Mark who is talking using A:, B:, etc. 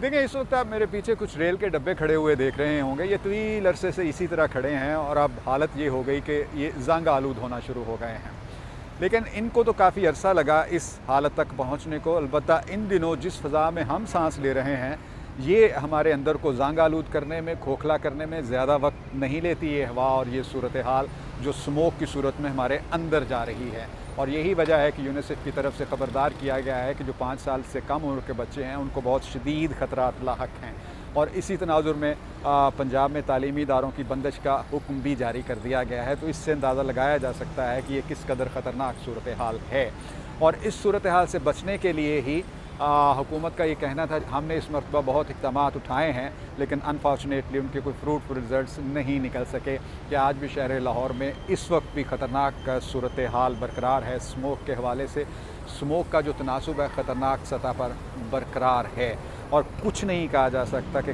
A: देखिए, इस वक्त आप मेरे पीछे कुछ रेल के डब्बे खड़े हुए देख रहे होंगे। ये तवील अरसे से इसी तरह खड़े हैं और अब हालत ये हो गई कि ये ज़ंग आलूद होना शुरू हो गए हैं। लेकिन इनको तो काफ़ी अरसा लगा इस हालत तक पहुंचने को। अलबत्ता इन दिनों जिस फ़ज़ा में हम सांस ले रहे हैं, ये हमारे अंदर को ज़ंग आलूद करने में, खोखला करने में ज़्यादा वक्त नहीं लेती ये हवा और ये सूरत हाल जो स्मोक की सूरत में हमारे अंदर जा रही है। और यही वजह है कि यूनिसेफ की तरफ से ख़बरदार किया गया है कि जो 5 साल से कम उम्र के बच्चे हैं उनको बहुत शदीद ख़तरात लाहक हैं। और इसी तनाजुर में पंजाब में तालीमी इदारों की बंदिश का हुक्म भी जारी कर दिया गया है। तो इससे अंदाज़ा लगाया जा सकता है कि ये किस कदर ख़तरनाक सूरत हाल है। और इस सूरत हाल से बचने के लिए ही हुकूमत का ये कहना था, हमने इस मरतबा बहुत इक़दामात उठाए हैं, लेकिन अनफॉर्चुनेटली उनके कोई फ्रूटफुल रिज़ल्ट्स नहीं निकल सके कि आज भी शहर लाहौर में इस वक्त भी ख़तरनाक सूरत हाल बरकरार है। स्मोक के हवाले से स्मोक का जो तनासुब है ख़तरनाक सतह पर बरकरार है और कुछ नहीं कहा जा सकता कि